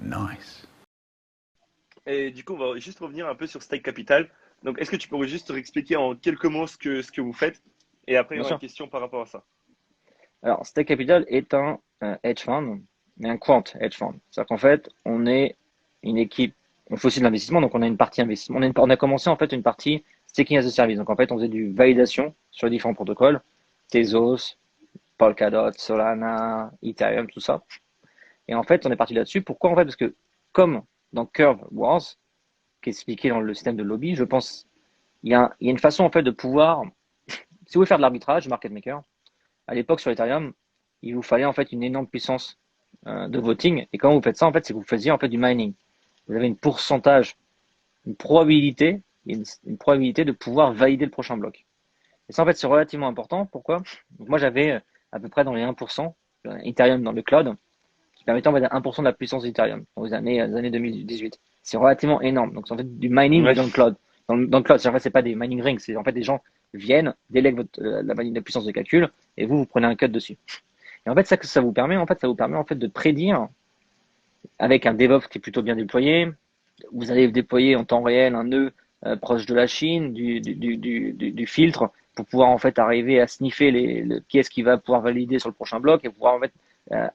Nice. Et du coup, on va juste revenir un peu sur Stake Capital. Donc, est-ce que tu pourrais juste réexpliquer en quelques mots ce que vous faites? Et après, il y Bien aura une sûr. question par rapport à ça. Alors, Stake Capital est un hedge fund, mais un quant hedge fund. C'est-à-dire qu'en fait, on est une équipe, on fait aussi de l'investissement, donc on a une partie investissement. On a commencé en fait une partie staking as a service. Donc en fait, on faisait du validation sur les différents protocoles, Tezos, Polkadot, Solana, Ethereum, tout ça. Et en fait, on est parti là-dessus. Pourquoi en fait? Parce que comme dans Curve Wars, qui est expliqué dans le système de lobby, je pense il y a une façon en fait de pouvoir, si vous voulez faire de l'arbitrage, market maker, à l'époque sur Ethereum, il vous fallait en fait une énorme puissance de voting. Et quand vous faites ça, en fait, c'est que vous faisiez en fait du mining. Vous avez une pourcentage, une probabilité, une probabilité de pouvoir valider le prochain bloc. Et ça, en fait, c'est relativement important. Pourquoi? Donc, moi, j'avais à peu près dans les 1% Ethereum dans le cloud, qui permettait en fait 1% de la puissance d'Ethereum dans les années 2018. C'est relativement énorme. Donc, c'est en fait du mining, mais Ouais. dans le cloud. Dans le cloud, en fait, c'est pas des mining rings, c'est en fait des gens viennent, délèguent la puissance de calcul, et vous prenez un cut dessus. Et en fait, ça vous permet, ça vous permet en fait de prédire avec un DevOps qui est plutôt bien déployé. Vous allez déployer en temps réel un nœud proche de la Chine, du filtre, pour pouvoir en fait arriver à sniffer qui est-ce qui va pouvoir valider sur le prochain bloc et pouvoir en fait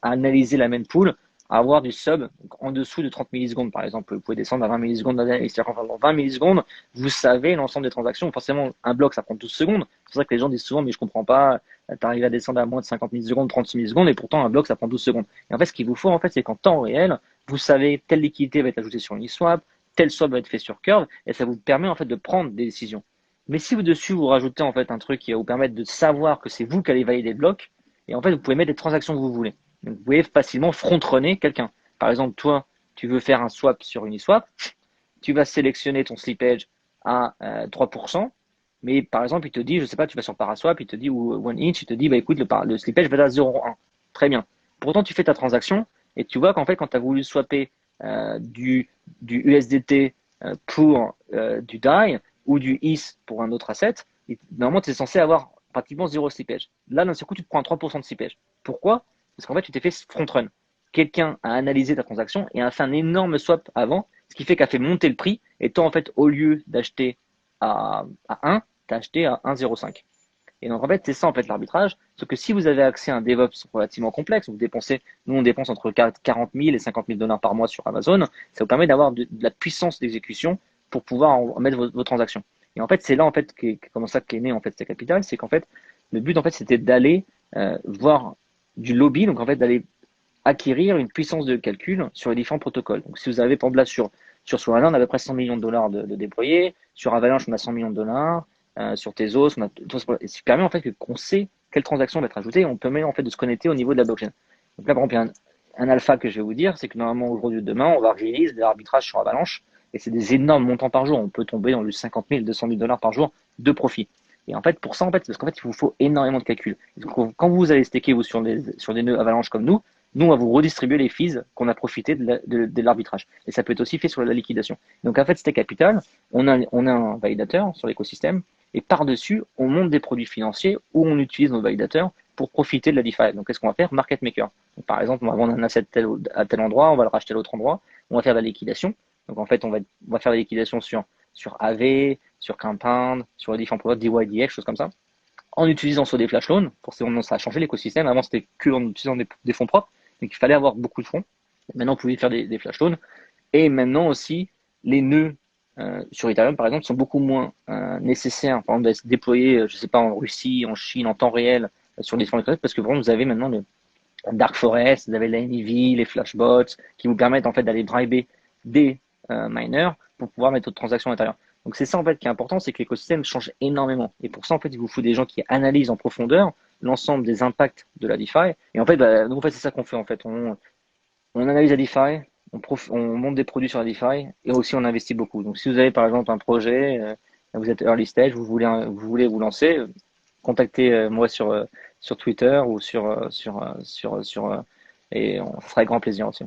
analyser la mempool, avoir du sub donc en dessous de 30 millisecondes par exemple. Vous pouvez descendre à 20 millisecondes d'analyse. C'est-à-dire qu'en 20 millisecondes, vous savez l'ensemble des transactions. Forcément, un bloc, ça prend 12 secondes. C'est pour ça que les gens disent souvent, mais je comprends pas, tu arrives à descendre à moins de 50 millisecondes, 36 millisecondes, et pourtant un bloc, ça prend 12 secondes. Et en fait, ce qu'il vous faut, en fait, c'est qu'en temps réel, vous savez telle liquidité va être ajoutée sur Uniswap, tel swap va être fait sur Curve, et ça vous permet en fait de prendre des décisions. Mais si vous dessus vous rajoutez en fait un truc qui va vous permettre de savoir que c'est vous qui allez valider le bloc, et en fait vous pouvez mettre des transactions que vous voulez. Donc vous pouvez facilement front-runner quelqu'un. Par exemple, toi, tu veux faire un swap sur Uniswap, tu vas sélectionner ton slippage à 3%, mais par exemple, il te dit, je sais pas, tu vas sur Paraswap, il te dit, ou OneInch, il te dit, bah écoute, le slippage va à 0,1. Très bien. Pourtant, tu fais ta transaction et tu vois qu'en fait, quand tu as voulu swapper euh, du, du USDT pour du DAI ou du ETH pour un autre asset, normalement, tu es censé avoir pratiquement zéro slippage. Là, d'un seul coup, tu te prends 3% de slippage. Pourquoi? Parce qu'en fait, tu t'es fait front run. Quelqu'un a analysé ta transaction et a fait un énorme swap avant, ce qui fait qu'a fait monter le prix. Et toi, en fait, au lieu d'acheter à 1, tu as acheté à 1,05. Et donc, en fait, c'est ça, en fait, l'arbitrage. Sauf que si vous avez accès à un DevOps relativement complexe, nous, on dépense entre 40 000 et 50 000 dollars par mois sur Amazon, ça vous permet d'avoir de la puissance d'exécution pour pouvoir en mettre vos transactions. Et en fait, c'est là, en fait, comment ça qu'est né, en fait, cette capital, c'est qu'en fait, le but, en fait, c'était d'aller voir du lobby, donc en fait, d'aller acquérir une puissance de calcul sur les différents protocoles. Donc, si vous avez, par exemple, là, sur Solana, on a à peu près 100 millions de dollars de déployés. Sur Avalanche, on a 100 millions de dollars. Sur Tezos, on a tout ça. Et ce qui permet, en fait, qu'on sait quelle transaction va être ajoutée. Et on permet, en fait, de se connecter au niveau de la blockchain. Donc là, par exemple, il y a un alpha que je vais vous dire, c'est que normalement, aujourd'hui ou demain, on va release de l'arbitrage sur Avalanche. Et c'est des énormes montants par jour. On peut tomber dans le 50 000, 200 000 dollars par jour de profit. Et en fait, pour ça, en fait, parce qu'en fait, il vous faut énormément de calculs. Donc, quand vous allez staker vous, sur des nœuds Avalanche comme nous, on va vous redistribuer les fees qu'on a profité de l'arbitrage. Et ça peut être aussi fait sur la liquidation. Donc, en fait, Stake Capital, on a un validateur sur l'écosystème, et par-dessus, on monte des produits financiers où on utilise nos validateurs pour profiter de la DeFi. Donc, qu'est-ce qu'on va faire? Market maker. Donc, par exemple, on va vendre un asset à tel endroit, on va le racheter à l'autre endroit, on va faire de la liquidation. Donc, en fait, on va faire la liquidation sur AV, sur Compound, sur les différents produits, DYDX, choses comme ça, en utilisant soit des flash loans. Forcément, ça a changé l'écosystème. Avant, c'était que en utilisant des fonds propres. Donc, il fallait avoir beaucoup de fonds. Maintenant, on pouvait faire des flash loans. Et maintenant aussi, les nœuds sur Ethereum, par exemple, sont beaucoup moins nécessaires. Par exemple, d'être déployés, je ne sais pas, en Russie, en Chine, en temps réel, sur les différents écosystems, parce que vraiment, vous avez maintenant le Dark Forest, vous avez l'NEV, les Flashbots, qui vous permettent en fait d'aller briber des miners pour pouvoir mettre votre transaction à l'intérieur. Donc c'est ça en fait qui est important, c'est que l'écosystème change énormément. Et pour ça, en fait, il vous faut des gens qui analysent en profondeur l'ensemble des impacts de la DeFi. Et en fait, nous, en fait, c'est ça qu'on fait en fait. On analyse la DeFi, on monte des produits sur la DeFi et aussi on investit beaucoup. Donc si vous avez par exemple un projet, vous êtes early stage, vous voulez vous lancer, contactez moi sur Twitter ou et on fera avec grand plaisir aussi.